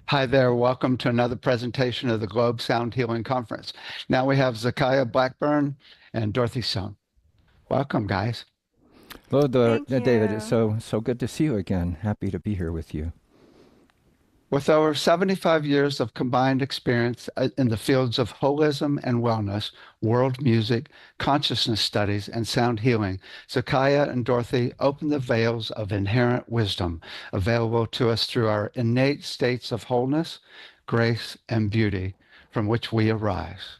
Hi there. Welcome to another presentation of the Globe Sound Healing Conference. Now we have Zacciah Blackburn and Dorothy Sohn. Welcome, guys. Hello, Thank David. It's you. so good to see you again. Happy to be here with you. With over 75 years of combined experience in the fields of holism and wellness, world music, consciousness studies, and sound healing, Zacciah and Dorothy open the veils of inherent wisdom available to us through our innate states of wholeness, grace, and beauty from which we arise.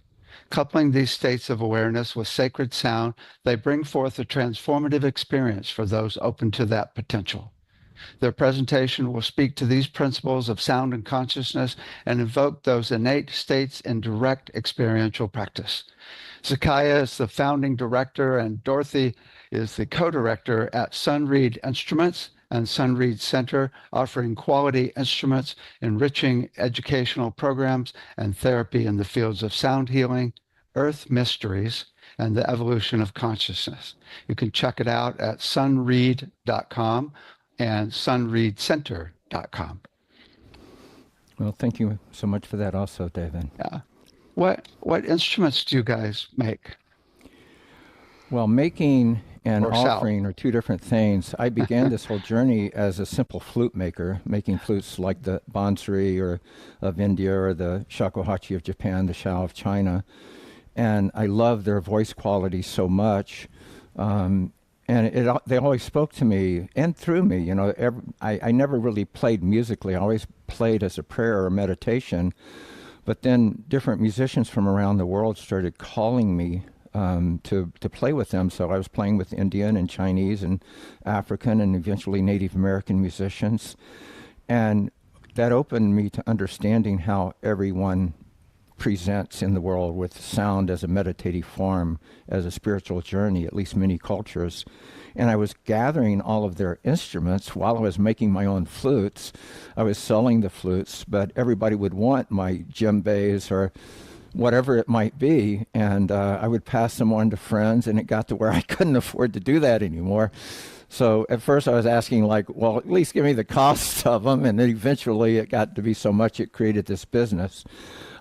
Coupling these states of awareness with sacred sound, they bring forth a transformative experience for those open to that potential. Their presentation will speak to these principles of sound and consciousness and invoke those innate states in direct experiential practice. Zacciah is the founding director, and Dorothy is the co-director at Sunreed Instruments and Sunreed Center, offering quality instruments, enriching educational programs, and therapy in the fields of sound healing, earth mysteries, and the evolution of consciousness. You can check it out at sunreed.com and sunreadcenter.com. Well, thank you so much for that also, David. Yeah. What instruments do you guys make Well, making and or sell? offering are two different things. I began this whole journey as a simple flute maker, making flutes like the Bansuri or of India or the shakuhachi of Japan, the Shao of China. And I love their voice quality so much. And they always spoke to me and through me. I never really played musically. I always played as a prayer or meditation. But then different musicians from around the world started calling me to play with them. So I was playing with Indian and Chinese and African and eventually Native American musicians. And that opened me to understanding how everyone presents in the world with sound as a meditative form, as a spiritual journey, at least many cultures. And I was gathering all of their instruments while I was making my own flutes. I was selling the flutes, but everybody would want my djembes or whatever it might be. And I would pass them on to friends, and it got to where I couldn't afford to do that anymore. So at first I was asking, like, well, at least give me the cost of them. And then eventually it got to be so much it created this business.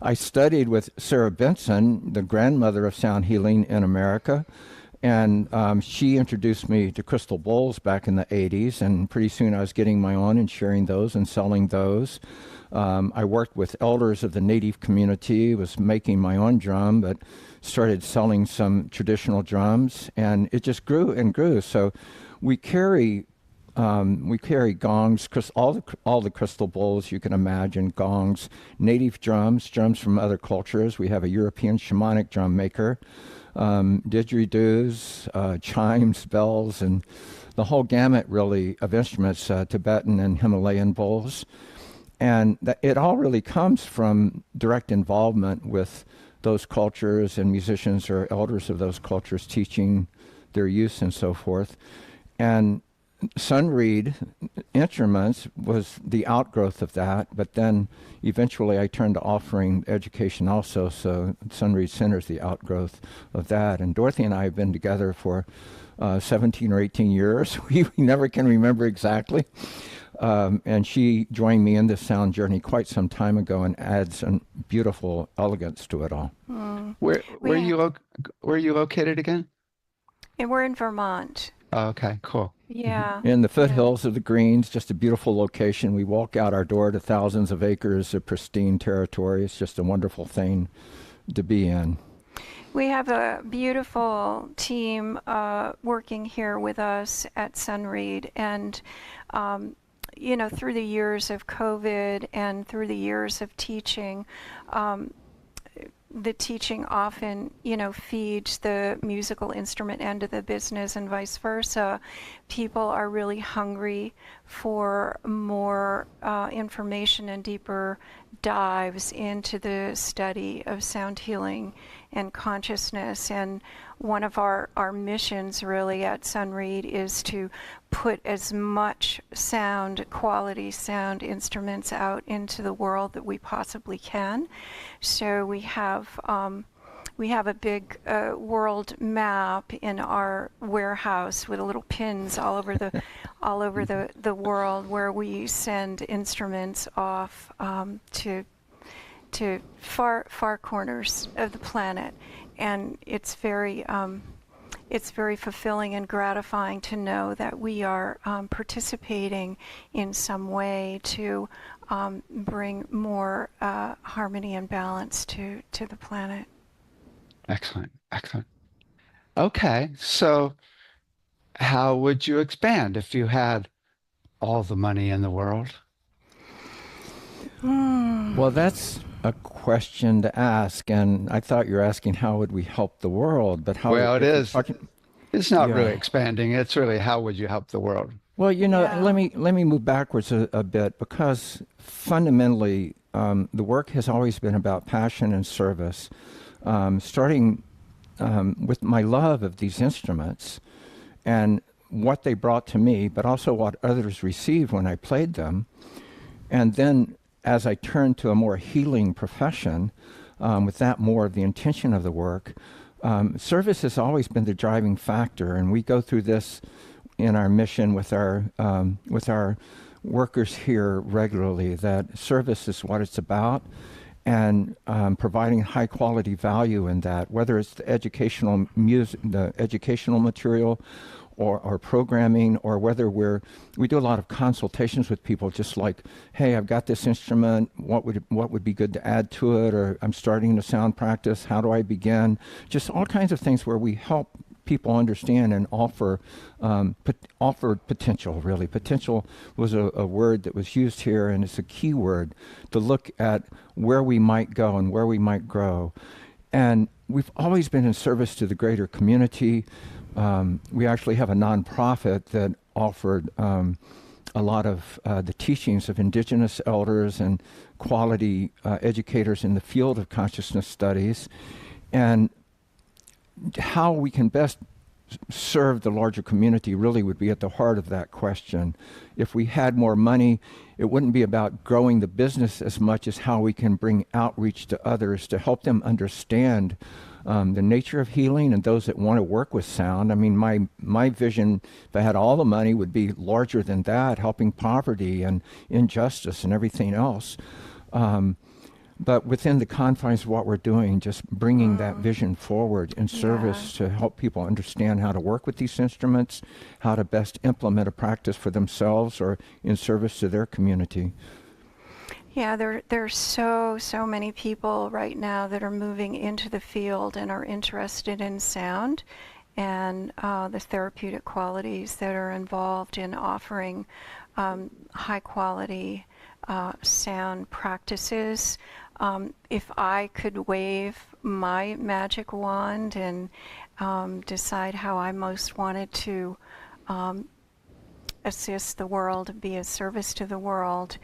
I studied with Sarah Benson, the grandmother of sound healing in America. And she introduced me to crystal bowls back in the 80s. And pretty soon I was getting my own and sharing those and selling those. I worked with elders of the native community, was making my own drum, but started selling some traditional drums. And it just grew and grew. So we carry gongs, all the crystal bowls you can imagine, gongs, native drums from other cultures. We have a European shamanic drum maker, didgeridoos, chimes, bells, and the whole gamut really of instruments, Tibetan and Himalayan bowls. And it all really comes from direct involvement with those cultures and musicians or elders of those cultures teaching their use and so forth. And Sunreed Instruments was the outgrowth of that, but then eventually I turned to offering education also, so Sunreed Center is the outgrowth of that. And Dorothy and I have been together for 17 or 18 years. We never can remember exactly. And she joined me in this sound journey quite some time ago and adds a beautiful elegance to it all. Where where are you located again? And we're in Vermont. Oh, okay, cool. Yeah. In the Yeah. foothills of the Greens, just a beautiful location. We walk out our door to thousands of acres of pristine territory. It's just a wonderful thing to be in. We have a beautiful team working here with us at Sunreed. And, through the years of COVID and through the years of teaching, the teaching often, feeds the musical instrument end of the business and vice versa. People are really hungry for more information and deeper dives into the study of sound healing and consciousness. And one of our missions really at Sunreed is to put as much quality sound instruments out into the world that we possibly can. So we have a big world map in our warehouse with little pins all over all over the world, where we send instruments off to far corners of the planet, and it's very fulfilling and gratifying to know that we are participating in some way to bring more harmony and balance to the planet. Excellent. Excellent. Okay. So how would you expand if you had all the money in the world? Well, that's a question to ask, and I thought you were asking how would we help the world, but how Well, it if you're is. talking, It's not really yeah. expanding. It's really how would you help the world? Well, Yeah. let me move backwards a bit because fundamentally, the work has always been about passion and service, starting with my love of these instruments and what they brought to me, but also what others received when I played them. And then as I turned to a more healing profession, with that more of the intention of the work, service has always been the driving factor. And we go through this in our mission with our workers here regularly, that service is what it's about, and providing high quality value in that, whether it's the the educational material, or programming, or whether we do a lot of consultations with people, just like, hey, I've got this instrument, what would be good to add to it, or I'm starting a sound practice, how do I begin? Just all kinds of things where we help people understand and offer potential, really. Potential was a word that was used here, and it's a key word to look at where we might go and where we might grow. And we've always been in service to the greater community. We actually have a nonprofit that offered a lot of the teachings of indigenous elders and quality educators in the field of consciousness studies, and how we can best serve the larger community really would be at the heart of that question. If we had more money, it wouldn't be about growing the business as much as how we can bring outreach to others to help them understand the nature of healing, and those that want to work with sound. I mean, my vision, if I had all the money, would be larger than that, helping poverty and injustice and everything else. But within the confines of what we're doing, just bringing that vision forward in service to help people understand how to work with these instruments, how to best implement a practice for themselves or in service to their community. Yeah, there's so many people right now that are moving into the field and are interested in sound and the therapeutic qualities that are involved in offering high quality sound practices. If I could wave my magic wand and decide how I most wanted to assist the world, be of service to the world,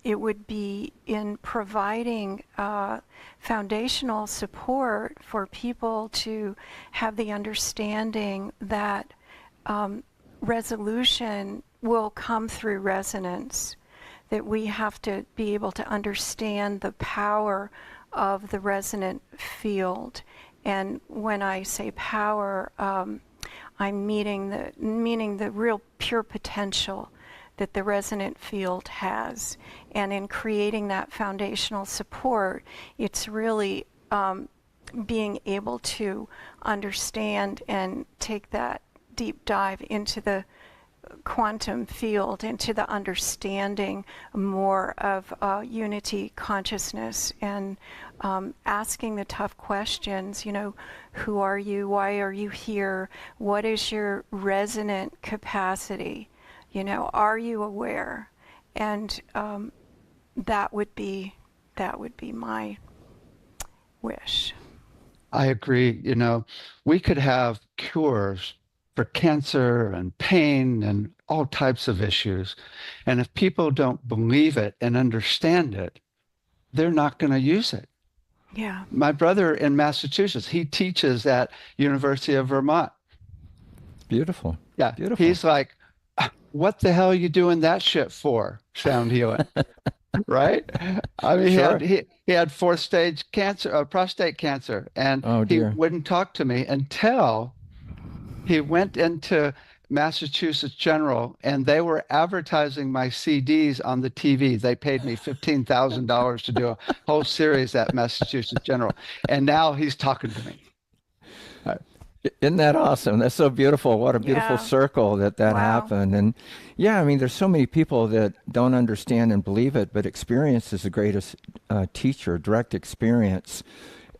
it would be in providing foundational support for people to have the understanding that resolution will come through resonance, that we have to be able to understand the power of the resonant field. And when I say power, I'm meaning the real pure potential that the resonant field has. And in creating that foundational support, it's really being able to understand and take that deep dive into the quantum field, into the understanding more of unity consciousness, and asking the tough questions, who are you? Why are you here? What is your resonant capacity? Are you aware? And that would be my wish. I agree. We could have cures for cancer and pain and all types of issues. And if people don't believe it and understand it, they're not going to use it. Yeah. My brother in Massachusetts, he teaches at University of Vermont. Beautiful. Yeah. Beautiful. He's like, what the hell are you doing that shit for? Sound healing. Right? I mean, Sure. he had fourth stage cancer, prostate cancer, and Oh he dear. wouldn't talk to me until he went into Massachusetts General, and they were advertising my CDs on the TV. They paid me $15,000 to do a whole series at Massachusetts General, and now he's talking to me. Isn't that awesome? That's so beautiful. What a beautiful Yeah. circle that Wow. happened. And yeah, I mean, there's so many people that don't understand and believe it, but experience is the greatest teacher, direct experience.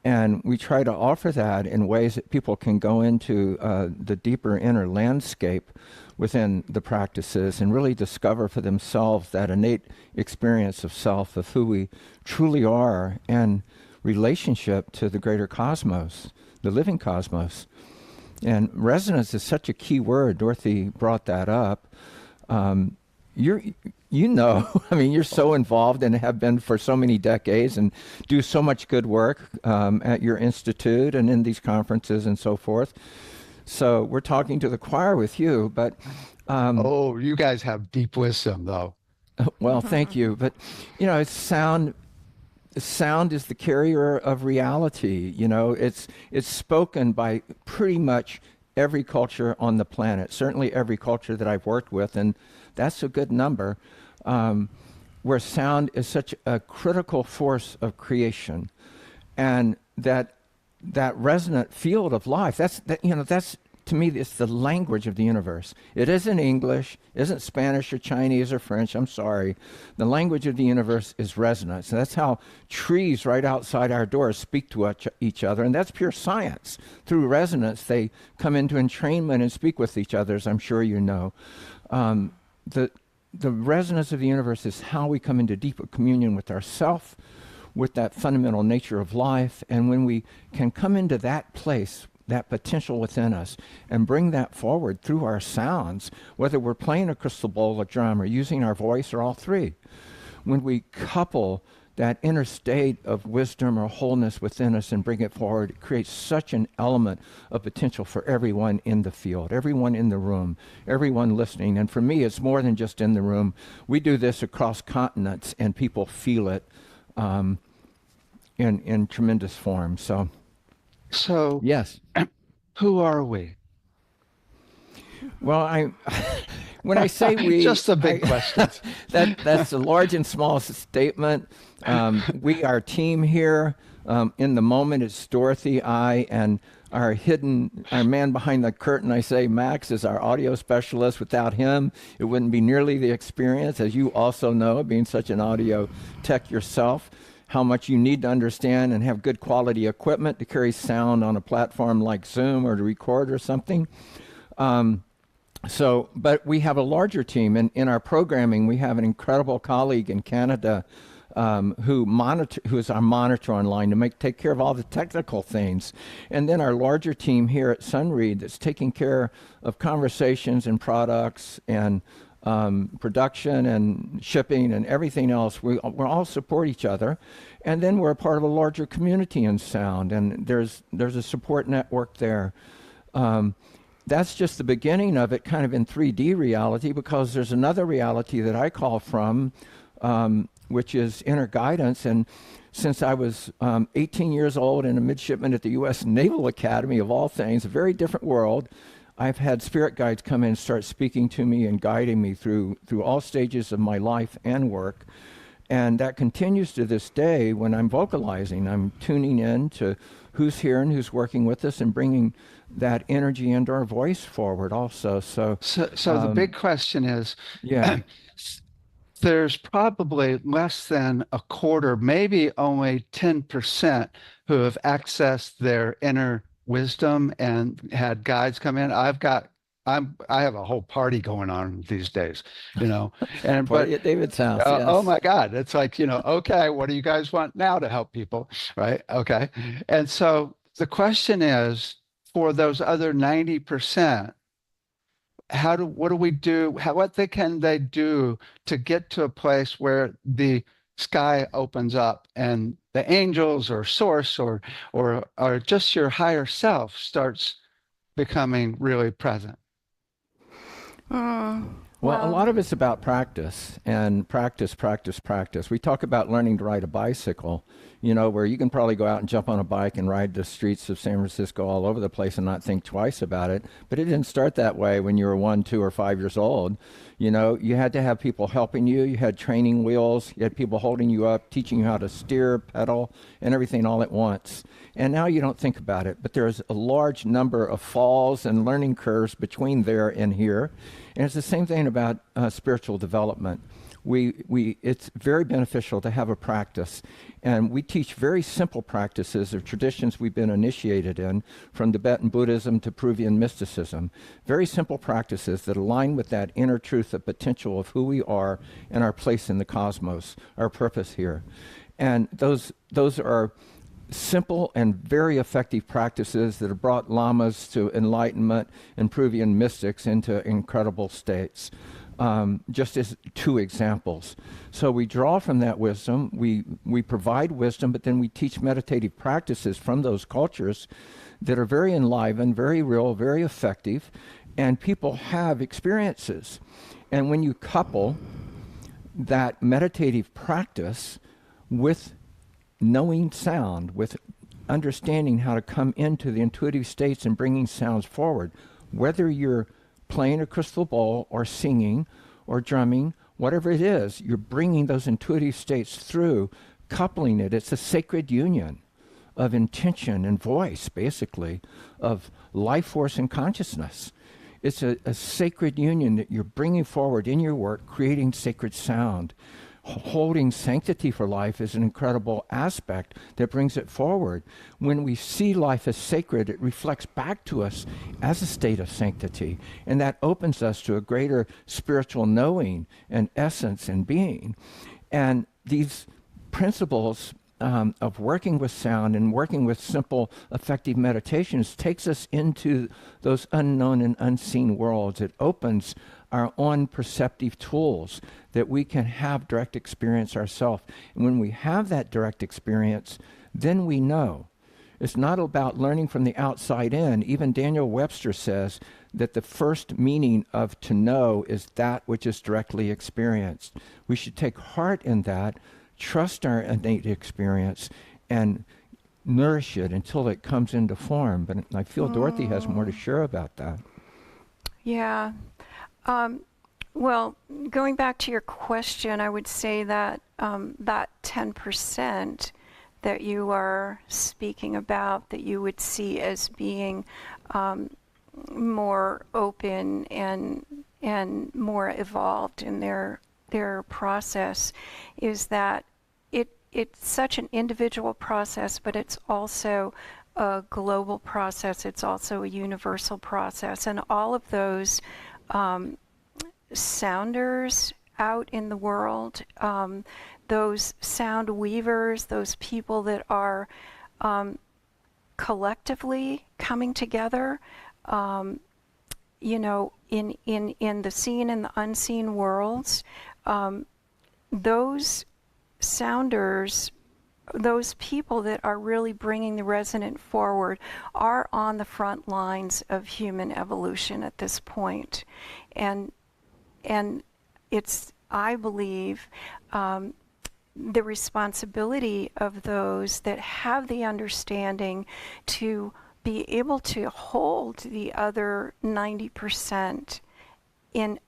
And we try to offer that in ways that people can go into the deeper inner landscape within the practices and really discover for themselves that innate experience of self, of who we truly are, and relationship to the greater cosmos, the living cosmos. And resonance is such a key word. Dorothy brought that up. You're, I mean, you're so involved and have been for so many decades and do so much good work at your institute and in these conferences and so forth. So we're talking to the choir with you, but Oh, you guys have deep wisdom, though. well, thank you. But it's sound is the carrier of reality. It's spoken by pretty much every culture on the planet, certainly every culture that I've worked with, and that's a good number, where sound is such a critical force of creation. And that resonant field of life, that's to me, it's the language of the universe. It isn't English, isn't Spanish or Chinese or French. I'm sorry. The language of the universe is resonance. And that's how trees right outside our doors speak to each other. And that's pure science. Through resonance, they come into entrainment and speak with each other, as I'm sure you know. The resonance of the universe is how we come into deeper communion with ourself, with that fundamental nature of life. And when we can come into that place, that potential within us, and bring that forward through our sounds, whether we're playing a crystal bowl, a drum, or using our voice, or all three. When we couple that inner state of wisdom or wholeness within us and bring it forward, it creates such an element of potential for everyone in the field, everyone in the room, everyone listening. And for me, it's more than just in the room. We do this across continents, and people feel it in tremendous form. So, Yes. who are we? Well, when I say we, Just the big questions. that's a large and small statement. We, our team here, in the moment, it's Dorothy, I, and our man behind the curtain. I say Max is our audio specialist. Without him, it wouldn't be nearly the experience, as you also know, being such an audio tech yourself, how much you need to understand and have good quality equipment to carry sound on a platform like Zoom or to record or something. But we have a larger team. In our programming, we have an incredible colleague in Canada who is our monitor online to take care of all the technical things. And then our larger team here at Sunread that's taking care of conversations and products and production and shipping and everything else. We all support each other. And then we're a part of a larger community in sound, and there's a support network there. That's just the beginning of it, kind of in 3D reality, because there's another reality that I call from, which is inner guidance. And since I was 18 years old and a midshipman at the U.S. Naval Academy, of all things, a very different world, I've had spirit guides come in and start speaking to me and guiding me through all stages of my life and work. And that continues to this day when I'm vocalizing. I'm tuning in to who's here and who's working with us and bringing that energy and our voice forward also. So the big question is, yeah. There's probably less than a quarter, maybe only 10% who have accessed their inner wisdom and had guides come in. I have a whole party going on these days, and Party at David's house, yes. oh my God, it's like, okay, what do you guys want now to help people, right? Okay. And so the question is, for those other 90%, what do we do? Can they do to get to a place where the sky opens up and the angels or source or just your higher self starts becoming really present? Well, a Well, lot of it's about practice and practice, practice, practice. We talk about learning to ride a bicycle, where you can probably go out and jump on a bike and ride the streets of San Francisco all over the place and not think twice about it. But it didn't start that way when you were 1, 2, or 5 years old. You had to have people helping you. You had training wheels. You had people holding you up, teaching you how to steer, pedal, and everything all at once. And now you don't think about it, but there's a large number of falls and learning curves between there and here. And it's the same thing about spiritual development. It's very beneficial to have a practice, and we teach very simple practices of traditions we've been initiated in, from Tibetan Buddhism to Peruvian mysticism. Very simple practices that align with that inner truth, the potential of who we are and our place in the cosmos, our purpose here. And those are simple and very effective practices that have brought lamas to enlightenment and Peruvian mystics into incredible states. Just as 2 examples. So we draw from that wisdom, we provide wisdom, but then we teach meditative practices from those cultures that are very enlivened, very real, very effective, and people have experiences. And when you couple that meditative practice with knowing sound, with understanding how to come into the intuitive states and bringing sounds forward, whether you're playing a crystal ball or singing or drumming, whatever it is, you're bringing those intuitive states through, coupling it. It's a sacred union of intention and voice, basically, of life force and consciousness. It's a sacred union that you're bringing forward in your work, creating sacred sound. Holding sanctity for life is an incredible aspect that brings it forward. When we see life as sacred, it reflects back to us as a state of sanctity, and that opens us to a greater spiritual knowing and essence and being. And these principles of working with sound and working with simple, effective meditations takes us into those unknown and unseen worlds. It opens our own perceptive tools that we can have direct experience ourselves. And when we have that direct experience, then we know. It's not about learning from the outside in. Even Daniel Webster says that the first meaning of to know is that which is directly experienced. We should take heart in that, trust our innate experience, and nourish it until it comes into form. But I feel Dorothy has more to share about that. Yeah. Well, going back to your question, I would say that that 10% that you are speaking about, that you would see as being more open and more evolved in their process, is that it's such an individual process, but it's also a global process. It's also a universal process, and all of those sounders out in the world, those sound weavers, those people that are collectively coming together, in the seen and the unseen worlds, those sounders, those people that are really bringing the resonant forward, are on the front lines of human evolution at this point. And it's, I believe, the responsibility of those that have the understanding to be able to hold the other 90%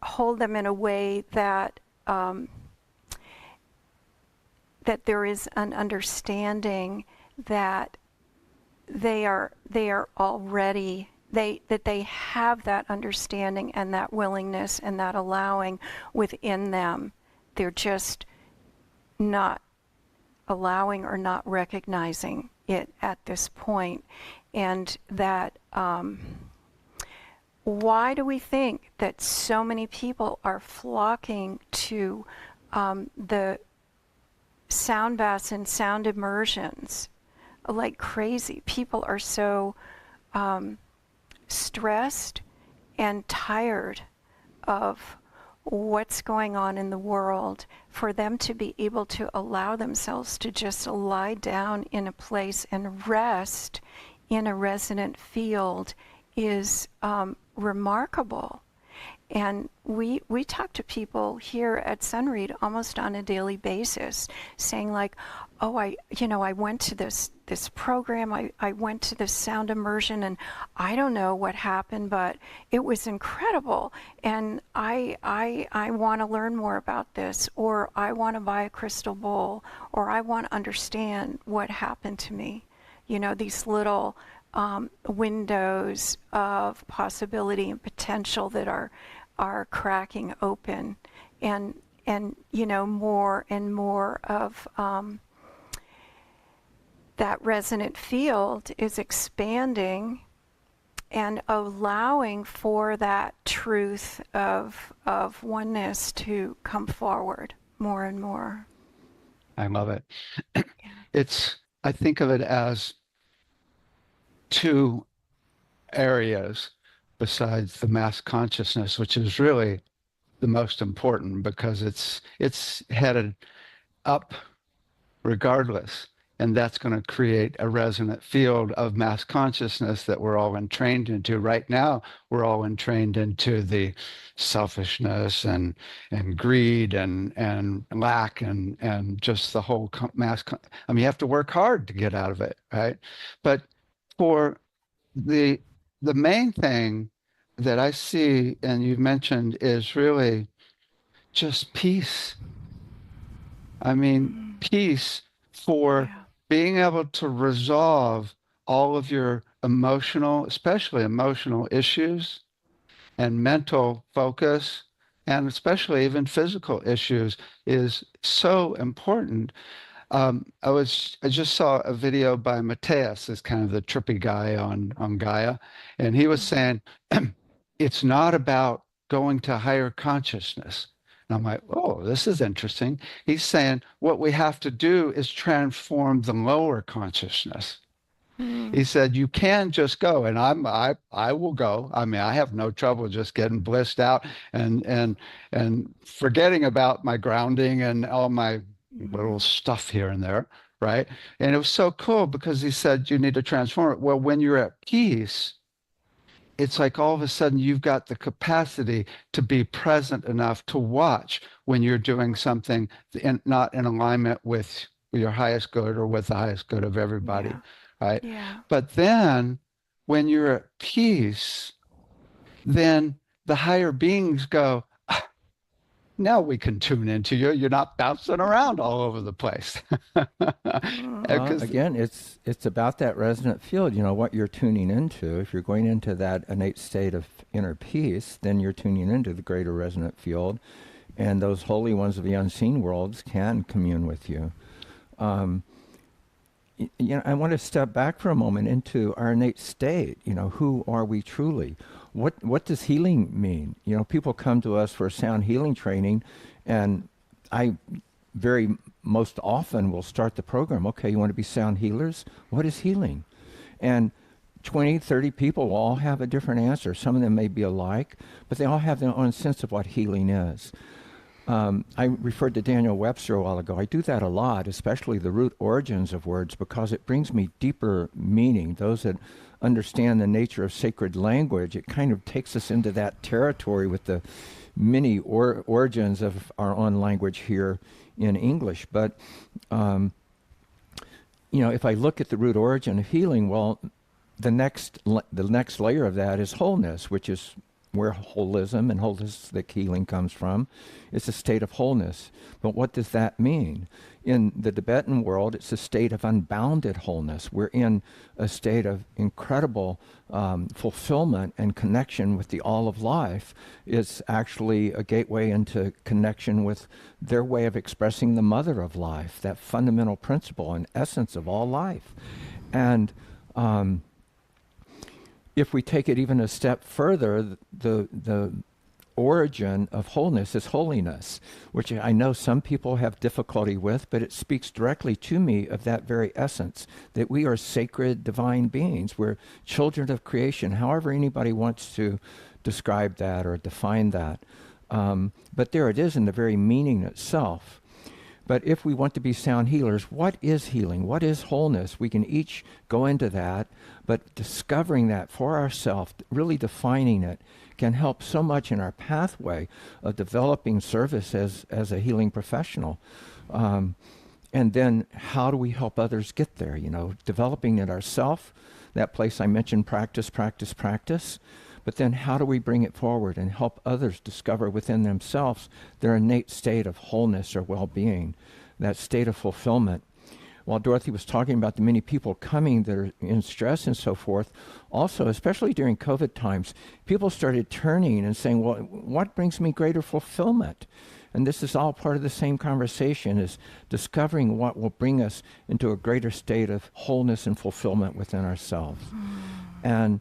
hold them in a way that that there is an understanding that they are already, that they have that understanding and that willingness and that allowing within them. They're just not allowing or not recognizing it at this point. And that why do we think that so many people are flocking to the sound baths and sound immersions like crazy? People are so stressed and tired of what's going on in the world. For them to be able to allow themselves to just lie down in a place and rest in a resonant field is remarkable. And we talk to people here at Sunread almost on a daily basis, saying like, oh, I went to this program, I went to this sound immersion, and I don't know what happened, but it was incredible, and I want to learn more about this, or I want to buy a crystal bowl, or I want to understand what happened to me. These little windows of possibility and potential that are cracking open, and more and more of that resonant field is expanding and allowing for that truth of oneness to come forward more and more. I love it. Yeah. I think of it as two areas besides the mass consciousness, which is really the most important because it's headed up regardless. And that's going to create a resonant field of mass consciousness that we're all entrained into. Right now, we're all entrained into the selfishness and greed and lack and just the whole I mean, you have to work hard to get out of it, right? But for the main thing that I see, and you mentioned, is really just peace. I mean, peace for Yeah. being able to resolve all of your emotional, especially emotional issues and mental focus, and especially even physical issues is so important. I just saw a video by Mateus, this kind of the trippy guy on Gaia, and he was Mhm. saying it's not about going to higher consciousness. And I'm like, oh, this is interesting. He's saying what we have to do is transform the lower consciousness. He Mm. said, you can just go, and I will go. I mean, I have no trouble just getting blissed out and forgetting about my grounding and all my little Mm. stuff here and there, right? And it was so cool because he said you need to transform it. Well, when you're at peace, it's like all of a sudden you've got the capacity to be present enough to watch when you're doing something not in alignment with your highest good or with the highest good of everybody, Yeah. right? Yeah. But then when you're at peace, then the higher beings go, "Ah, now we can tune into you. You're not bouncing around all over the place." Mm. Well, Because again, it's about that resonant field, what you're tuning into. If you're going into that innate state of inner peace, then you're tuning into the greater resonant field, and those holy ones of the unseen worlds can commune with you. I want to step back for a moment into our innate state. Who are we truly? What does healing mean? People come to us for sound healing training, and I very most often will start the program. Okay, you want to be sound healers? What is healing? And 20, 30 people will all have a different answer. Some of them may be alike, but they all have their own sense of what healing is. I referred to Daniel Webster a while ago. I do that a lot, especially the root origins of words, because it brings me deeper meaning. Those that understand the nature of sacred language, it kind of takes us into that territory with the many origins of our own language here in English. But, if I look at the root origin of healing, well, the next layer of that is wholeness, which is where holism and holistic healing comes from. It's a state of wholeness. But what does that mean? In the Tibetan world, it's a state of unbounded wholeness. We're in a state of incredible fulfillment and connection with the all of life. It's actually a gateway into connection with their way of expressing the mother of life, that fundamental principle and essence of all life. And if we take it even a step further, the origin of wholeness is holiness, which I know some people have difficulty with, but it speaks directly to me of that very essence, that we are sacred divine beings. We're children of creation, however anybody wants to describe that or define that. But there it is in the very meaning itself. But if we want to be sound healers, what is healing? What is wholeness? We can each go into that, but discovering that for ourselves, really defining it, can help so much in our pathway of developing service as a healing professional. And then how do we help others get there? You know, developing it ourselves, that place I mentioned, practice, practice, practice. But then how do we bring it forward and help others discover within themselves their innate state of wholeness or well-being, that state of fulfillment? While Dorothy was talking about the many people coming that are in stress and so forth, also, especially during COVID times, people started turning and saying, well, what brings me greater fulfillment? And this is all part of the same conversation, is discovering what will bring us into a greater state of wholeness and fulfillment within ourselves. And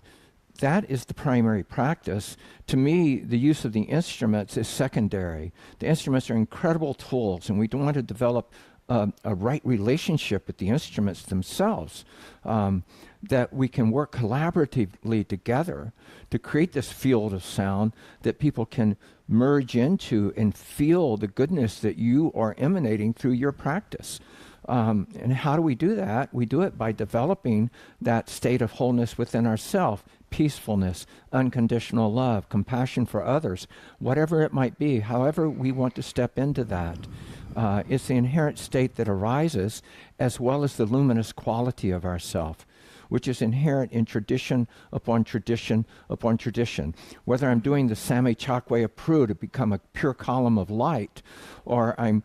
that is the primary practice. To me, the use of the instruments is secondary. The instruments are incredible tools, and we don't want to develop a right relationship with the instruments themselves, that we can work collaboratively together to create this field of sound that people can merge into and feel the goodness that you are emanating through your practice. And how do we do that? We do it by developing that state of wholeness within ourselves, peacefulness, unconditional love, compassion for others, whatever it might be, however we want to step into that. It's the inherent state that arises, as well as the luminous quality of ourself, which is inherent in tradition upon tradition upon tradition. Whether I'm doing the Same Chakwe of Pru to become a pure column of light, or I'm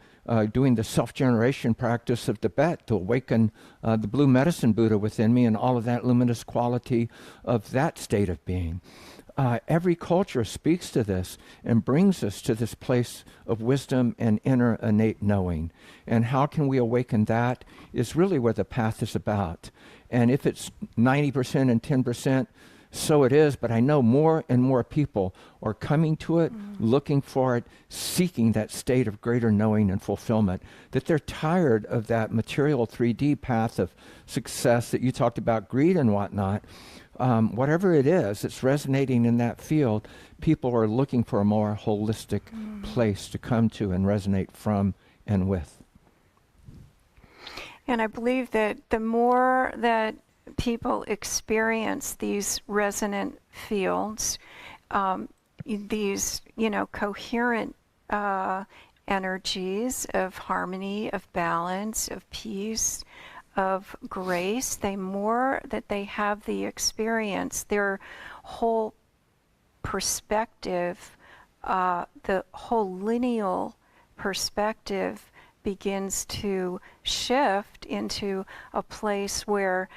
doing the self-generation practice of Tibet to awaken the blue medicine Buddha within me and all of that luminous quality of that state of being. Every culture speaks to this and brings us to this place of wisdom and inner innate knowing. And how can we awaken that is really where the path is about. And if it's 90% and 10%, so it is, but I know more and more people are coming to it, looking for it, seeking that state of greater knowing and fulfillment, that they're tired of that material 3D path of success that you talked about, greed and whatnot. Whatever it is that's resonating in that field, people are looking for a more holistic place to come to and resonate from and with. And I believe that the more that people experience these resonant fields, these, coherent energies of harmony, of balance, of peace, of grace, the more that they have the experience, their whole perspective, the whole lineal perspective begins to shift into a place where,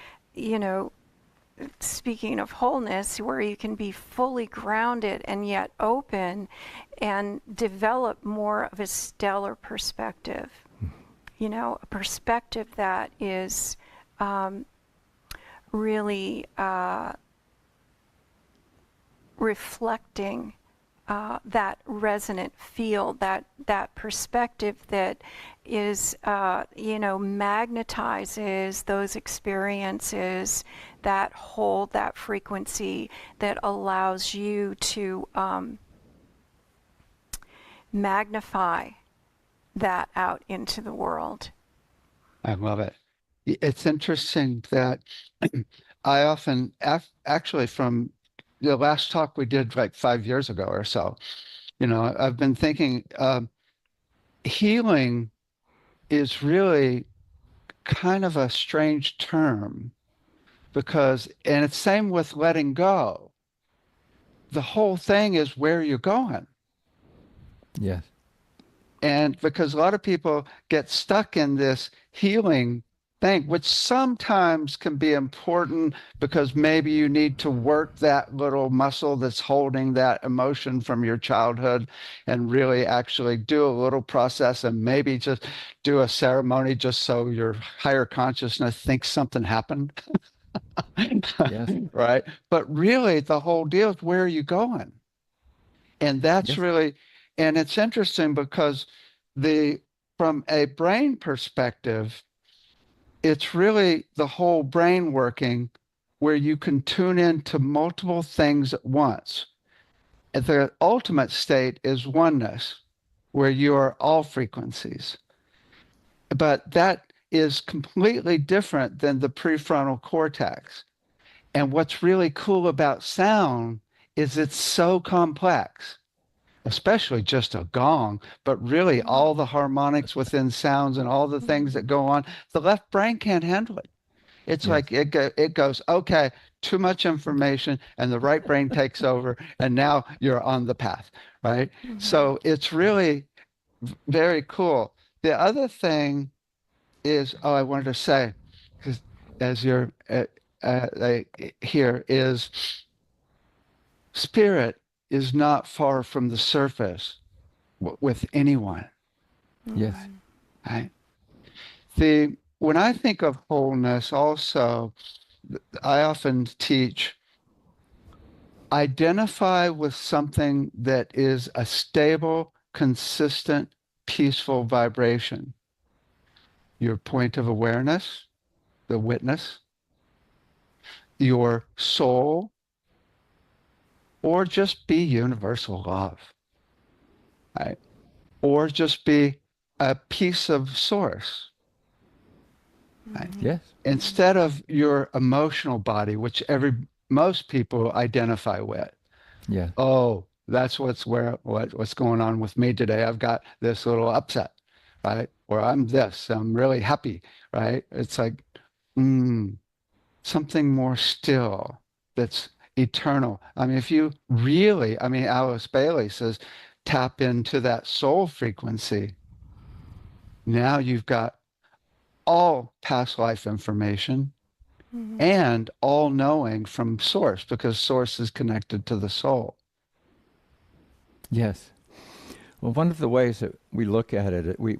speaking of wholeness, where you can be fully grounded and yet open and develop more of a stellar perspective. A perspective that is really reflecting that resonant field, that perspective that is, magnetizes those experiences, that hold that frequency that allows you to magnify that out into the world. I love it. It's interesting that I often, actually from the last talk we did like 5 years ago or so, I've been thinking healing is really kind of a strange term because, and it's same with letting go. The whole thing is where you're going. Yes. And because a lot of people get stuck in this healing thing, which sometimes can be important because maybe you need to work that little muscle that's holding that emotion from your childhood and really actually do a little process and maybe just do a ceremony just so your higher consciousness thinks something happened. Yes. Right? But really, the whole deal is where are you going? And that's Yes. really, and it's interesting because from a brain perspective, it's really the whole brain working where you can tune into multiple things at once. And the ultimate state is oneness, where you are all frequencies. but that is completely different than the prefrontal cortex. And what's really cool about sound is it's so complex, especially just a gong, but really all the harmonics within sounds and all the things that go on. The left brain can't handle it. It's Yes. like it goes, okay, too much information, and the right brain takes over, and now you're on the path, right? So it's really very cool. The other thing is, oh, I wanted to say, because as you're here, is spirit is not far from the surface with anyone, Yes. right? When I think of wholeness, also, I often teach identify with something that is a stable, consistent, peaceful vibration. Your point of awareness, the witness, your soul, or just be universal love, right? Or just be a piece of source, right? Yes. Instead of your emotional body, which most people identify with. Yeah. Oh, that's what's going on with me today. I've got this little upset, right? Or I'm really happy, right? It's like, mm, something more still that's eternal. I mean, if you really, I mean, Alice Bailey says, tap into that soul frequency. Now you've got all past life information and all knowing from source, because source is connected to the soul. Yes. Well, one of the ways that we look at it, we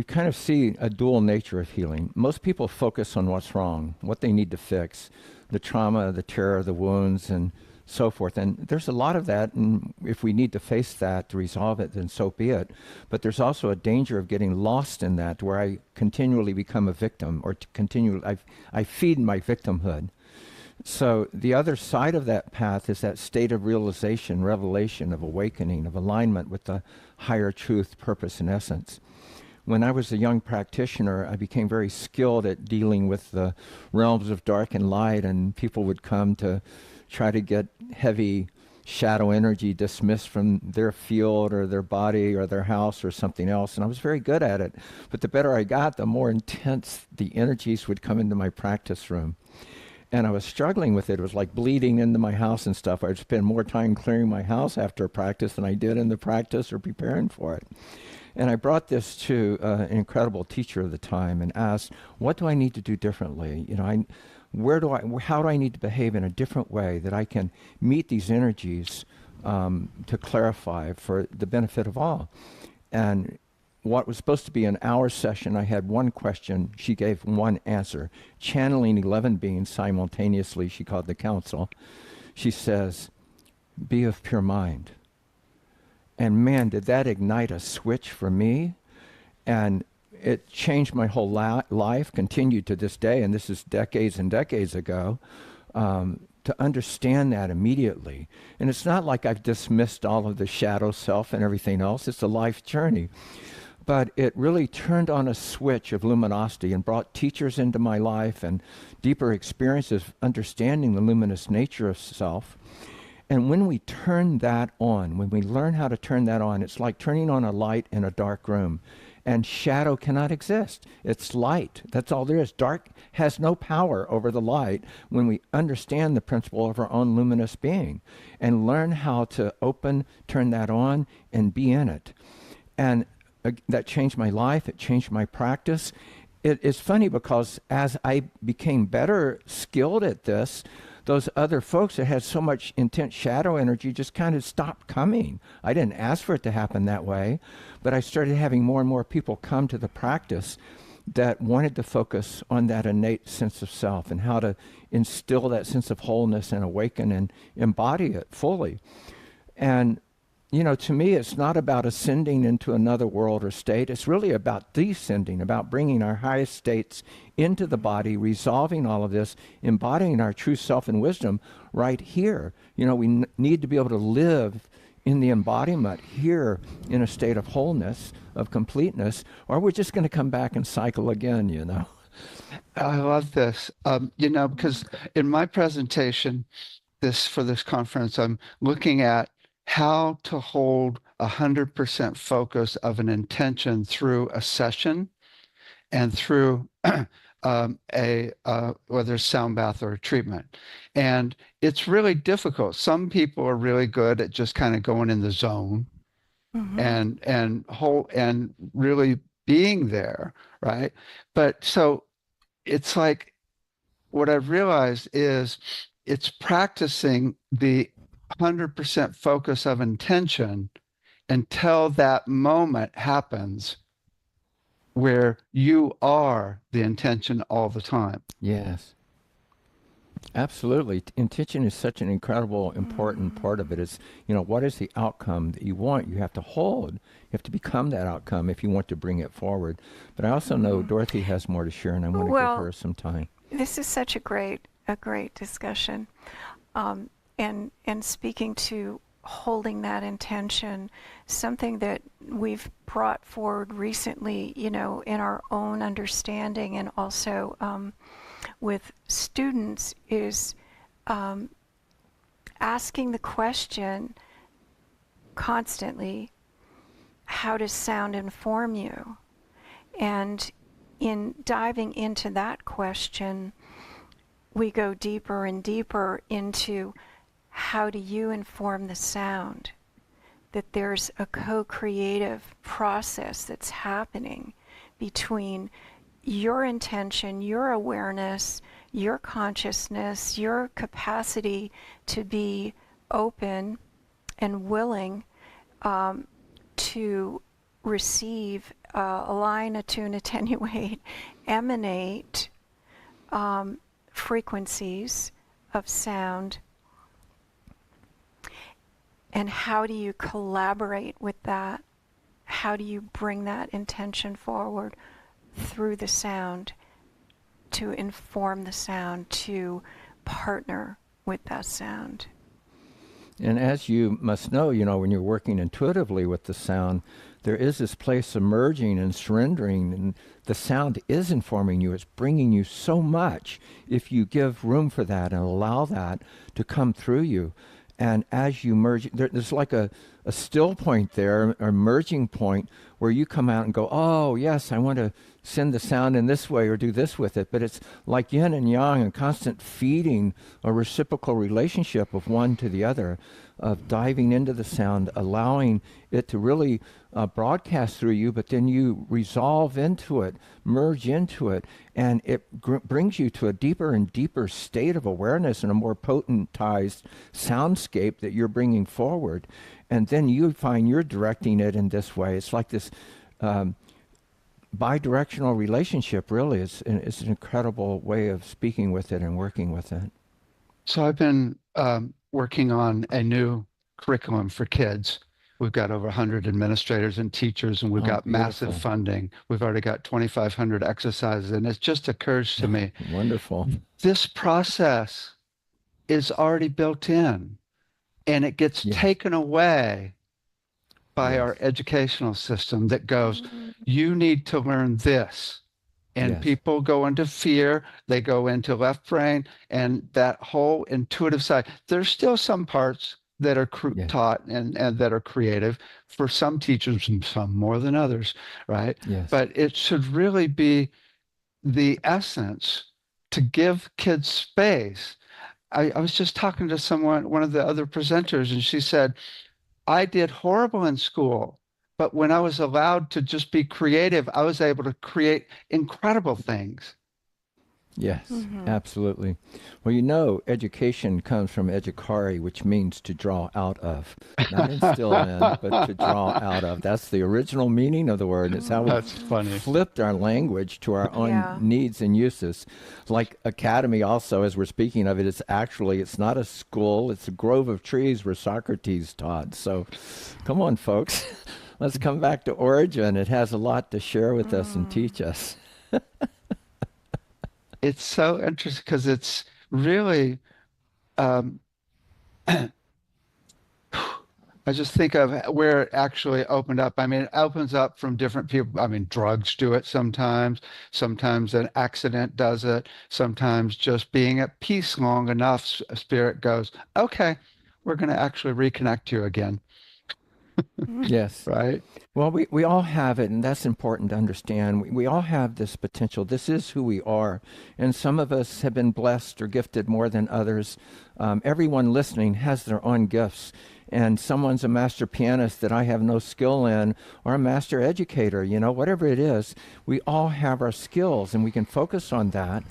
kind of see a dual nature of healing. Most people focus on what's wrong, what they need to fix, the trauma, the terror, the wounds, and so forth. And there's a lot of that, and if we need to face that to resolve it, then so be it. But there's also a danger of getting lost in that, where I continually become a victim, or I feed my victimhood. So the other side of that path is that state of realization, revelation, of awakening, of alignment with the higher truth, purpose, and essence. When I was a young practitioner, I became very skilled at dealing with the realms of dark and light, and people would come to try to get heavy shadow energy dismissed from their field or their body or their house or something else, and I was very good at it. But the better I got, the more intense the energies would come into my practice room. And I was struggling with it. It was like bleeding into my house and stuff. I'd spend more time clearing my house after a practice than I did in the practice or preparing for it. And I brought this to an incredible teacher of the time and asked, what do I need to do differently? You know, how do I need to behave in a different way that I can meet these energies to clarify for the benefit of all? And what was supposed to be an hour session, I had one question. She gave one answer. Channeling 11 beings simultaneously, she called the council. She says, be of pure mind. And man, did that ignite a switch for me. And it changed my whole life, continued to this day, and this is decades and decades ago, to understand that immediately. And it's not like I've dismissed all of the shadow self and everything else. It's a life journey. But it really turned on a switch of luminosity and brought teachers into my life and deeper experiences of understanding the luminous nature of self. And when we turn that on, when we learn how to turn that on, it's like turning on a light in a dark room. And shadow cannot exist. It's light. That's all there is. Dark has no power over the light when we understand the principle of our own luminous being and learn how to turn that on, and be in it. And that changed my life. It changed my practice. It's funny because as I became better skilled at this, those other folks that had so much intense shadow energy just kind of stopped coming. I didn't ask for it to happen that way, but I started having more and more people come to the practice that wanted to focus on that innate sense of self and how to instill that sense of wholeness and awaken and embody it fully. And you know, to me, it's not about ascending into another world or state. It's really about descending, about bringing our highest states into the body, resolving all of this, embodying our true self and wisdom right here. You know, we need to be able to live in the embodiment here in a state of wholeness, of completeness, or we're just going to come back and cycle again, you know? I love this. Because in my presentation, for this conference, I'm looking at how to hold 100% focus of an intention through a session and through whether it's sound bath or a treatment. And it's really difficult. Some people are really good at just kind of going in the zone Mm-hmm. and really being there, right? But so it's like what I've realized is it's practicing the 100% focus of intention until that moment happens where you are the intention all the time. Yes. Absolutely. Intention is such an incredible, important part of it. It's, what is the outcome that you want? You have to hold. You have to become that outcome if you want to bring it forward. But I also know Dorothy has more to share, and I want to give Well, her some time. this is such a great discussion, and speaking to holding that intention, something that we've brought forward recently, in our own understanding and also with students is asking the question constantly, how does sound inform you? And in diving into that question, we go deeper and deeper into how do you inform the sound? That there's a co-creative process that's happening between your intention, your awareness, your consciousness, your capacity to be open and willing to receive, align, attune, attenuate, emanate frequencies of sound. And how do you collaborate with that? How do you bring that intention forward through the sound to inform the sound, to partner with that sound? And as you must know, when you're working intuitively with the sound, there is this place of merging and surrendering, and the sound is informing you. It's bringing you so much if you give room for that and allow that to come through you. And as you merge, there's like a still point there, a merging point where you come out and go, oh, yes, I want to send the sound in this way or do this with it. But it's like yin and yang, a constant feeding, a reciprocal relationship of one to the other, of diving into the sound, allowing it to really broadcast through you, but then you resolve into it, merge into it, and it brings you to a deeper and deeper state of awareness and a more potentized soundscape that you're bringing forward. And then you find you're directing it in this way. It's like this bi-directional relationship, really. It's an incredible way of speaking with it and working with it. So I've been working on a new curriculum for kids. We've got over 100 administrators and teachers, and we've got massive funding. We've already got 2,500 exercises, and it just occurs to me, wonderful. This process is already built in, and it gets taken away by our educational system that goes, you need to learn this. And people go into fear, they go into left brain, and that whole intuitive side. There's still some parts that are taught and that are creative for some teachers, and some more than others, right? Yes. But it should really be the essence to give kids space. I was just talking to someone, one of the other presenters, and she said, I did horrible in school, but when I was allowed to just be creative, I was able to create incredible things. Yes, absolutely. Well, education comes from educare, which means to draw out of. Not instill in, but to draw out of. That's the original meaning of the word. It's how we flipped our language to our own needs and uses. Like academy also, as we're speaking of it, it's not a school, it's a grove of trees where Socrates taught. So come on, folks. Let's come back to origin. It has a lot to share with us and teach us. It's so interesting because it's really I just think of where it actually opened up. I mean, it opens up from different people. I mean, drugs do it sometimes. Sometimes an accident does it. Sometimes just being at peace long enough, spirit goes, okay, we're going to actually reconnect you again, Yes. right? Well, we all have it, and that's important to understand. We all have this potential. This is who we are. And some of us have been blessed or gifted more than others. Everyone listening has their own gifts. And someone's a master pianist that I have no skill in, or a master educator, whatever it is. We all have our skills, and we can focus on that.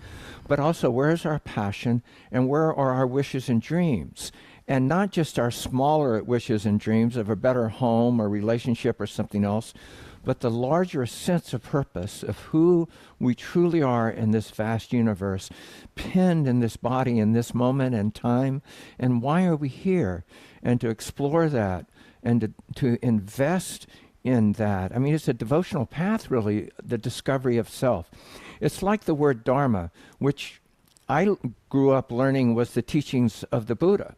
But also, where's our passion, and where are our wishes and dreams? And not just our smaller wishes and dreams of a better home or relationship or something else, but the larger sense of purpose of who we truly are in this vast universe, pinned in this body in this moment and time, and why are we here? And to explore that and to invest in that. I mean, it's a devotional path, really, the discovery of self. It's like the word Dharma, which I grew up learning was the teachings of the Buddha.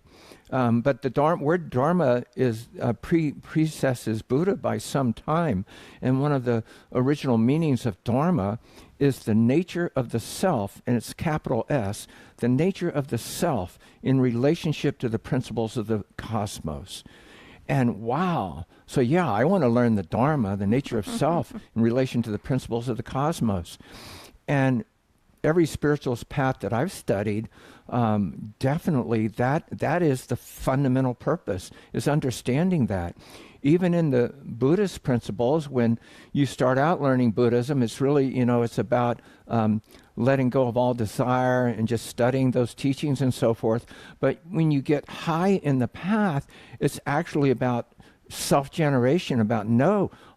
But the word Dharma is predecesses Buddha by some time, and one of the original meanings of Dharma is the nature of the self, and it's capital S, the nature of the self in relationship to the principles of the cosmos. And wow, so yeah, I want to learn the Dharma, the nature of self in relation to the principles of the cosmos. And every spiritual path that I've studied, definitely that is the fundamental purpose, is understanding that. Even in the Buddhist principles, when you start out learning Buddhism, it's really, it's about letting go of all desire and just studying those teachings and so forth. But when you get high in the path, it's actually about self-generation, about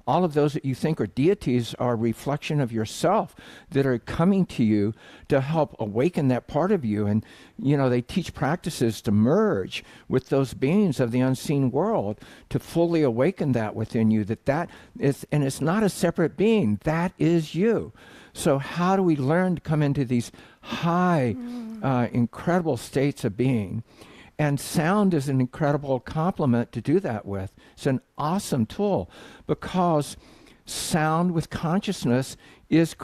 all of those that you think are deities are a reflection of yourself that are coming to you to help awaken that part of you. And, they teach practices to merge with those beings of the unseen world to fully awaken that within you, that is, and it's not a separate being, that is you. So how do we learn to come into these high, incredible states of being? And sound is an incredible complement to do that with. It's an awesome tool because sound with consciousness is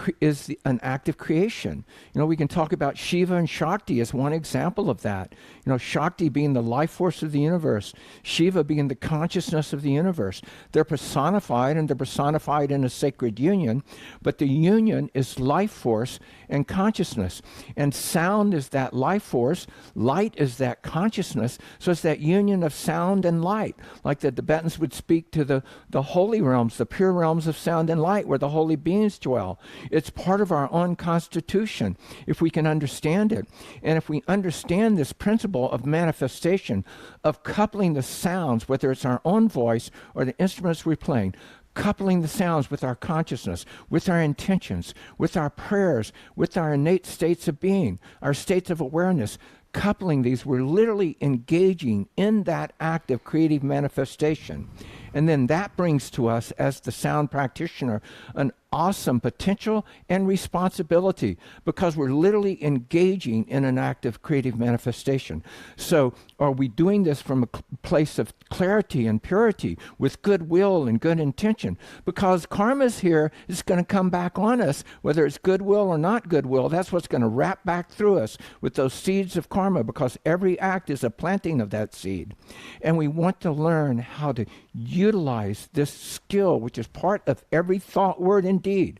an act of creation. We can talk about Shiva and Shakti as one example of that. Shakti being the life force of the universe, Shiva being the consciousness of the universe. They're personified, and they're personified in a sacred union, but the union is life force and consciousness. And sound is that life force, light is that consciousness, so it's that union of sound and light, like the Tibetans would speak to the holy realms, the pure realms of sound and light, where the holy beings dwell. It's part of our own constitution, if we can understand it. And if we understand this principle of manifestation, of coupling the sounds, whether it's our own voice or the instruments we're playing, coupling the sounds with our consciousness, with our intentions, with our prayers, with our innate states of being, our states of awareness, coupling these, we're literally engaging in that act of creative manifestation. And then that brings to us, as the sound practitioner, an awesome potential and responsibility, because we're literally engaging in an act of creative manifestation. So are we doing this from a place of clarity and purity, with goodwill and good intention? Because karma's here, it's going to come back on us, whether it's goodwill or not goodwill. That's what's going to wrap back through us with those seeds of karma, because every act is a planting of that seed. And we want to learn how to utilize this skill, which is part of every thought, word, and deed.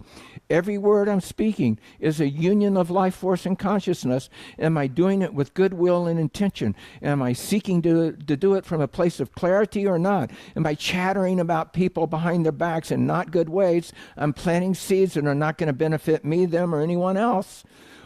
Every word I'm speaking is a union of life force and consciousness. Am I doing it with goodwill and intention? Am I seeking to do it from a place of clarity or not? Am I chattering about people behind their backs in not good ways? I'm planting seeds that are not going to benefit me, them, or anyone else.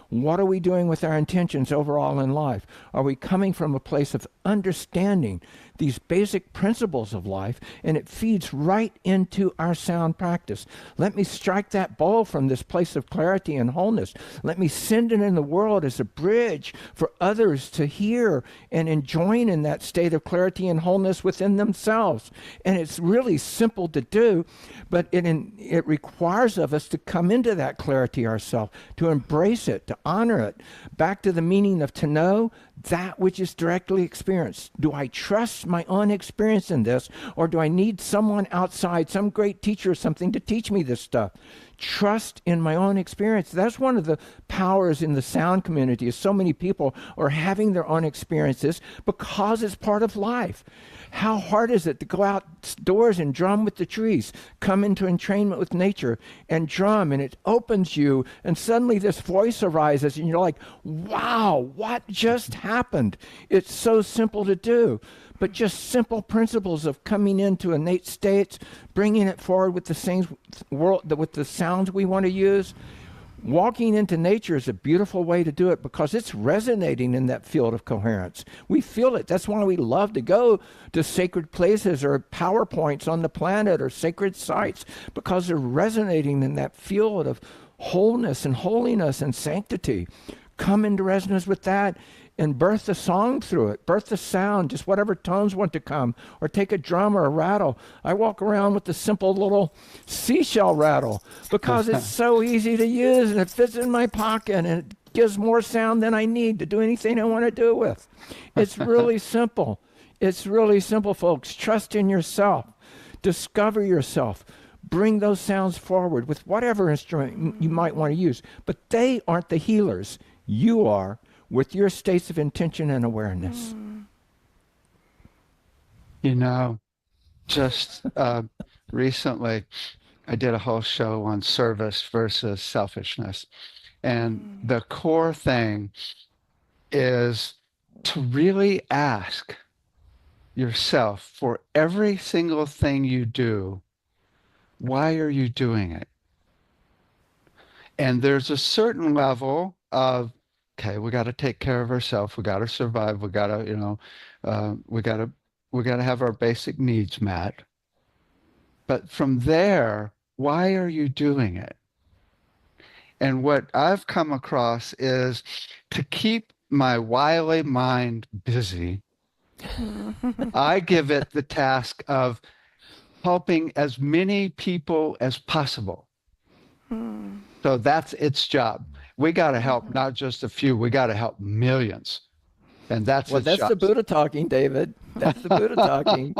What are we doing with our intentions overall in life? Are we coming from a place of understanding these basic principles of life, and it feeds right into our sound practice? Let me strike that bowl from this place of clarity and wholeness. Let me send it in the world as a bridge for others to hear and join in that state of clarity and wholeness within themselves. And it's really simple to do, but it requires of us to come into that clarity ourselves, to embrace it, to honor it. Back to the meaning of to know, that which is directly experienced. Do I trust my own experience in this, or do I need someone outside, some great teacher or something to teach me this stuff? Trust in my own experience. That's one of the powers in the sound community, is so many people are having their own experiences because it's part of life. How hard is it to go outdoors and drum with the trees, come into entrainment with nature and drum, and it opens you, and suddenly this voice arises and you're like, wow, what just happened? It's so simple to do. But just simple principles of coming into innate states, bringing it forward with the same with the sounds we want to use. Walking into nature is a beautiful way to do it because it's resonating in that field of coherence. We feel it. That's why we love to go to sacred places or power points on the planet or sacred sites, because they're resonating in that field of wholeness and holiness and sanctity. Come into resonance with that and birth a song through it, birth a sound, just whatever tones want to come, or take a drum or a rattle. I walk around with the simple little seashell rattle because it's so easy to use and it fits in my pocket and it gives more sound than I need to do anything I want to do with. It's really simple. It's really simple, folks. Trust in yourself. Discover yourself. Bring those sounds forward with whatever instrument you might want to use. But they aren't the healers. You are, with your states of intention and awareness. You know, just recently, I did a whole show on service versus selfishness. And the core thing is to really ask yourself, for every single thing you do, why are you doing it? And there's a certain level of, okay, we got to take care of ourselves. We got to survive. We got to, we got to have our basic needs met. But from there, why are you doing it? And what I've come across is to keep my wily mind busy, I give it the task of helping as many people as possible. So that's its job. We got to help not just a few, we got to help millions. And that's its that's job. the Buddha talking, David. That's the Buddha talking.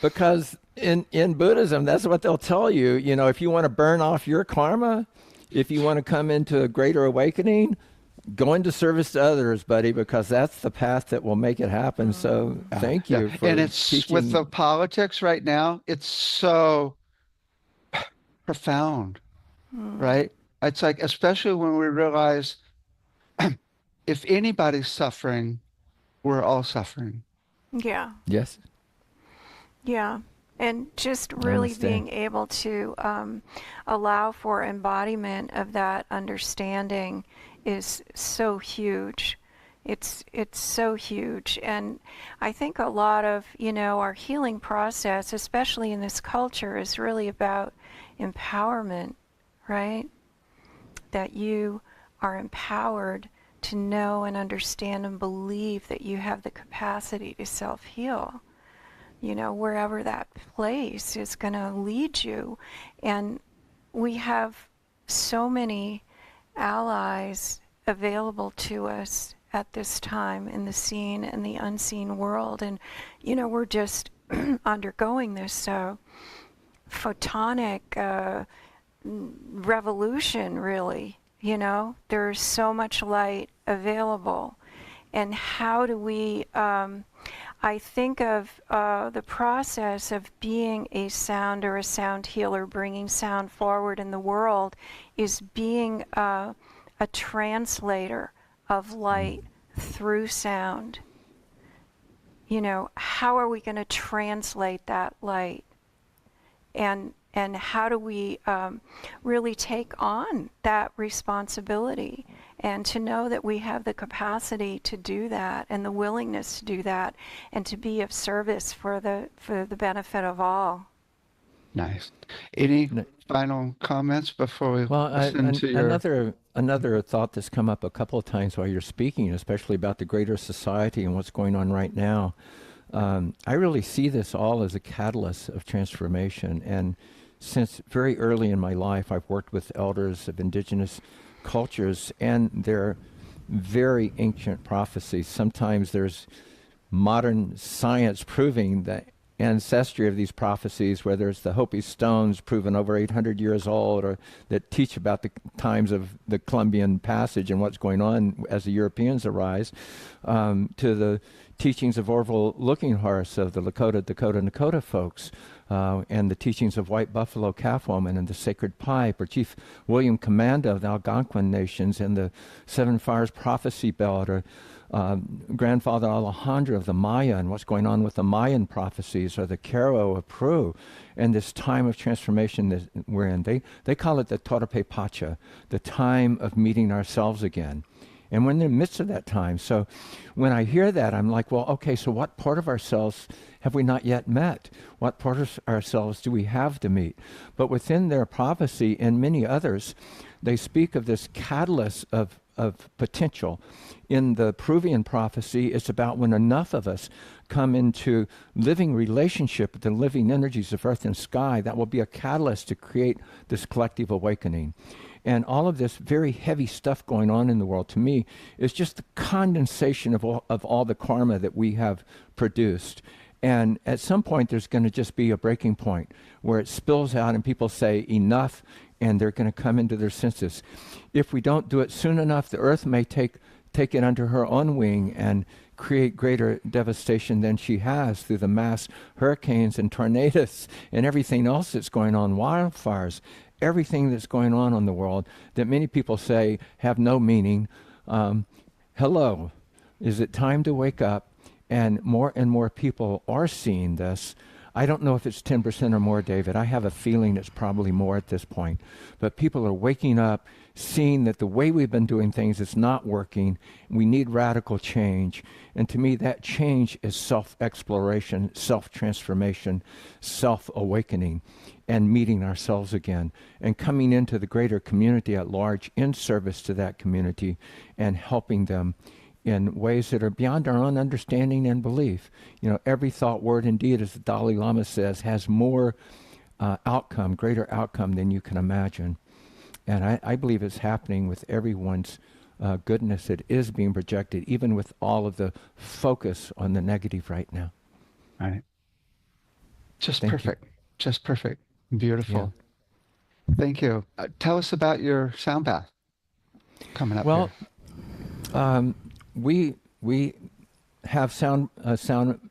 Because in Buddhism, that's what they'll tell you. You know, if you want to burn off your karma, if you want to come into a greater awakening, go into service to others, buddy, because that's the path that will make it happen. So thank you for And it's teaching. with the politics right now, it's so profound, right? It's like, especially when we realize if anybody's suffering, we're all suffering. Yeah. Yes. Yeah. And just really Namaste. being able to allow for embodiment of that understanding is so huge. It's so huge. And I think a lot of, our healing process, especially in this culture, is really about empowerment, right? That you are empowered to know and understand and believe that you have the capacity to self-heal, wherever that place is going to lead you. And we have so many allies available to us at this time in the seen and the unseen world. And, we're just undergoing this photonic revolution, really. There's so much light available. And how do we, I think of the process of being a sound or a sound healer, bringing sound forward in the world, is being a translator of light through sound. How are we going to translate that light? And how do we really take on that responsibility, and to know that we have the capacity to do that and the willingness to do that, and to be of service for the benefit of all. Nice. Any final comments before we listen to your... Another thought that's come up a couple of times while you're speaking, especially about the greater society and what's going on right now. I really see this all as a catalyst of transformation. And since very early in my life, I've worked with elders of indigenous cultures and their very ancient prophecies. Sometimes there's modern science proving the ancestry of these prophecies, whether it's the Hopi stones proven over 800 years old, or that teach about the times of the Columbian Passage and what's going on as the Europeans arise, to the teachings of Orville Lookinghorse of the Lakota folks, and the teachings of White Buffalo Calf Woman and the Sacred Pipe, or Chief William Commanda of the Algonquin Nations and the Seven Fires Prophecy Belt, or Grandfather Alejandro of the Maya and what's going on with the Mayan prophecies, or the Caro of Peru, and this time of transformation that we're in. They call it the Totope Pacha, the time of meeting ourselves again. And we're in the midst of that time. So when I hear that, I'm like, well, okay, so what part of ourselves have we not yet met? What part of ourselves do we have to meet? But within their prophecy and many others, they speak of this catalyst of potential. In the Peruvian prophecy, it's about when enough of us come into living relationship with the living energies of earth and sky, that will be a catalyst to create this collective awakening. And all of this very heavy stuff going on in the world, to me, is just the condensation of all the karma that we have produced. And at some point, there's going to just be a breaking point where it spills out and people say enough, and they're going to come into their senses. If we don't do it soon enough, the earth may take it under her own wing and create greater devastation than she has through the mass hurricanes and tornadoes and everything else that's going on, wildfires, everything that's going on in the world that many people say have no meaning. Hello, is it time to wake up? And more people are seeing this. I don't know if it's 10% or more, David. I have a feeling it's probably more at this point. But people are waking up, seeing that the way we've been doing things is not working. We need radical change. And to me, that change is self-exploration, self-transformation, self-awakening, and meeting ourselves again, and coming into the greater community at large in service to that community and helping them in ways that are beyond our own understanding and belief. You know, every thought, word, and deed, as the Dalai Lama says, has more outcome, greater outcome than you can imagine. And I believe it's happening with everyone's goodness that is being projected, even with all of the focus on the negative right now. Right. Just Thank perfect. Just perfect. Beautiful. Yeah. Thank you. Tell us about your sound bath coming up Well, here. We have sound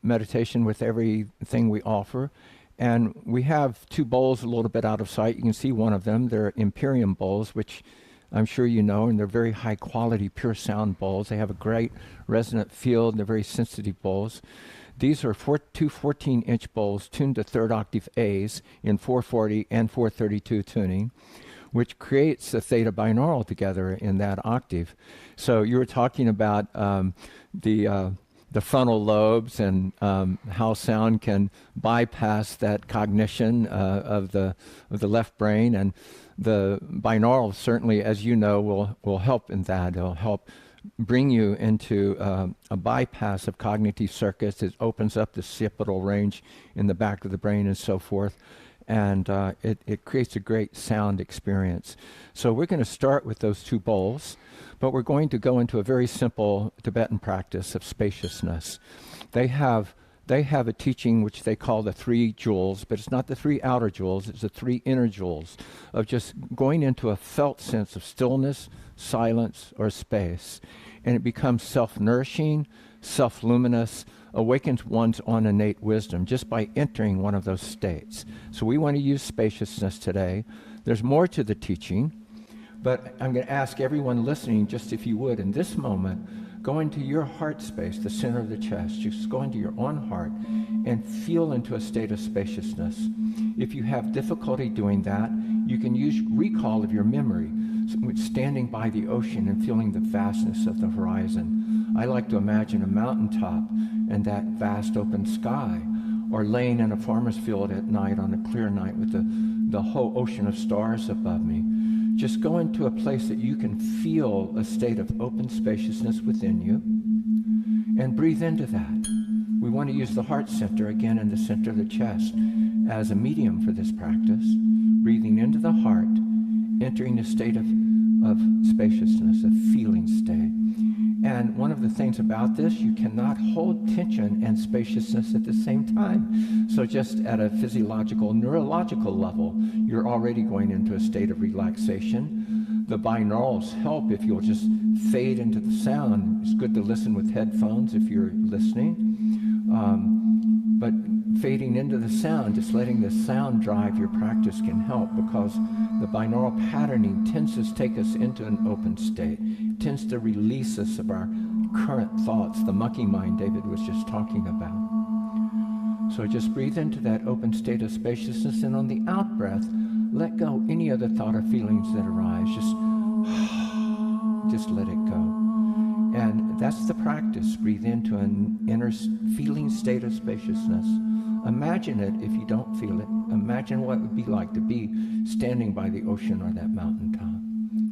meditation with everything we offer, and we have two bowls a little bit out of sight. You can see one of them. They're Imperium bowls, which I'm sure you know, and they're very high quality, pure sound bowls. They have a great resonant field. They're very sensitive bowls. These are two 14-inch bowls tuned to third octave A's in 440 and 432 tuning, which creates the theta binaural together in that octave. So you were talking about the frontal lobes and how sound can bypass that cognition of the left brain, and the binaural certainly, as you know, will help in that. It'll help bring you into a bypass of cognitive circuits. It opens up the occipital range in the back of the brain and so forth. And it creates a great sound experience. So we're going to start with those two bowls, but we're going to go into a very simple Tibetan practice of spaciousness. They have a teaching which they call the 3 jewels, but it's not the 3 outer jewels, it's the 3 inner jewels of just going into a felt sense of stillness, silence, or space. And it becomes self-nourishing, self-luminous, awakens one's own innate wisdom just by entering one of those states. So we want to use spaciousness today. There's more to the teaching, but I'm going to ask everyone listening, just if you would, in this moment, go into your heart space, the center of the chest. Just go into your own heart and feel into a state of spaciousness. If you have difficulty doing that, you can use recall of your memory, standing by the ocean and feeling the vastness of the horizon. I like to imagine a mountaintop and that vast open sky, or laying in a farmer's field at night on a clear night with the whole ocean of stars above me. Just go into a place that you can feel a state of open spaciousness within you, and breathe into that. We want to use the heart center again in the center of the chest as a medium for this practice. Breathing into the heart, entering a state of of spaciousness, of feeling state. And one of the things about this, you cannot hold tension and spaciousness at the same time. So just at a physiological, neurological level, you're already going into a state of relaxation. The binaurals help if you'll just fade into the sound. It's good to listen with headphones if you're listening. But fading into the sound, just letting the sound drive your practice can help, because the binaural patterning tends to take us into an open state. It tends to release us of our current thoughts, the monkey mind David was just talking about. So just breathe into that open state of spaciousness, and on the out breath, let go any other thought or feelings that arise. Just let it go. And that's the practice. Breathe into an inner feeling state of spaciousness. Imagine it if you don't feel it. Imagine what it would be like to be standing by the ocean or that mountaintop.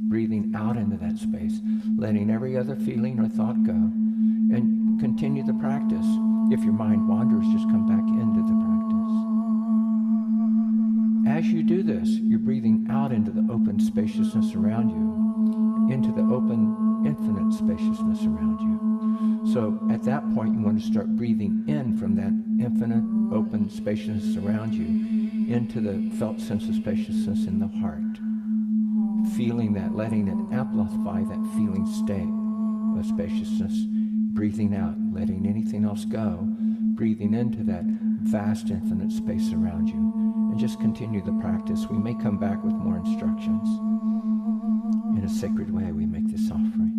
Breathing out into that space, letting every other feeling or thought go. And continue the practice. If your mind wanders, just come back into the practice. As you do this, you're breathing out into the open spaciousness around you, into the open infinite spaciousness around you. So at that point, you want to start breathing in from that infinite open spaciousness around you into the felt sense of spaciousness in the heart. Feeling that, letting it amplify that feeling state of spaciousness. Breathing out, letting anything else go. Breathing into that vast infinite space around you. And just continue the practice. We may come back with more instructions. In a sacred way, we make this offering.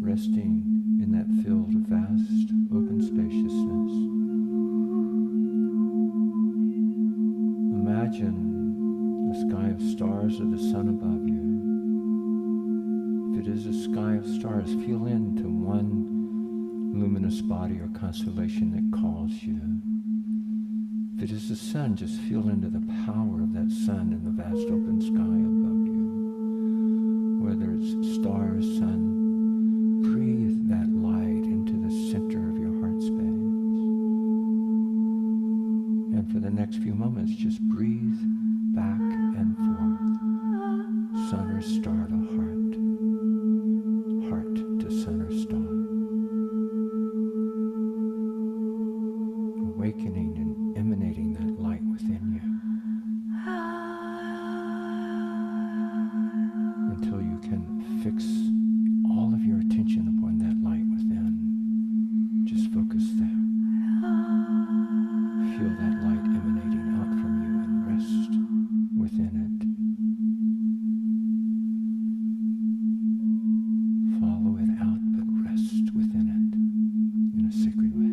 Resting in that field of vast open spaciousness. Imagine the sky of stars or the sun above you. If it is a sky of stars, feel into one luminous body or constellation that calls you. If it is the sun, just feel into the power of that sun in the vast open sky above you. Whether it's stars, sun, breathe that light into the center of your heart space. And for the next few moments, just breathe back and forth. Sun or star to heart. Heart to sun or star. Awakening and emanating that light within you until you can fix all of your attention upon that light within. Just focus there. Feel that light emanating out from you and rest within it. Follow it out, but rest within it in a sacred way.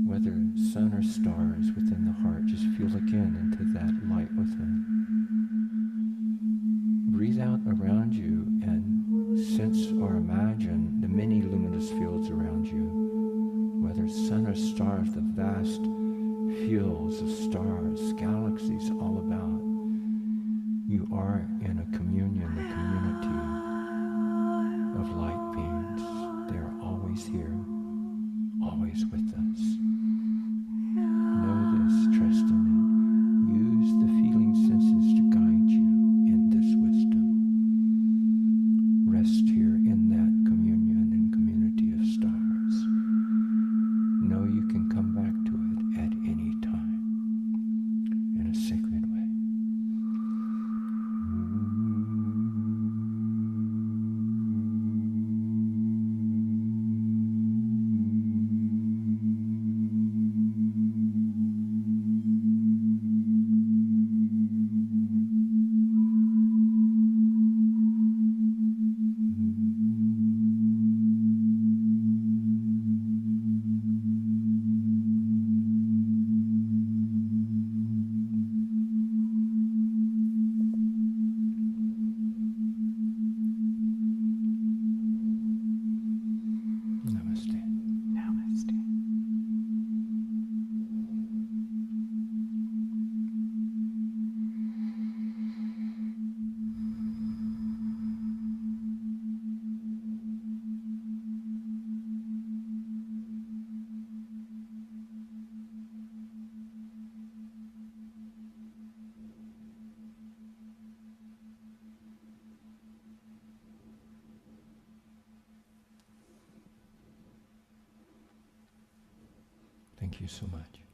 Whether sun or stars within the heart, just feel again into that light within. Breathe out around you and sense or imagine the many luminous fields around you. Whether sun or stars, the vast fields of stars, galaxies all about. You are in a communion, a community of light beings. They are always here, always with us. Know this, trust in it. Use the feeling senses to guide you in this wisdom. Rest here in that communion and community of stars. Know you can come back to it at any time in a sacred way. Namaste. Namaste. Thank you so much.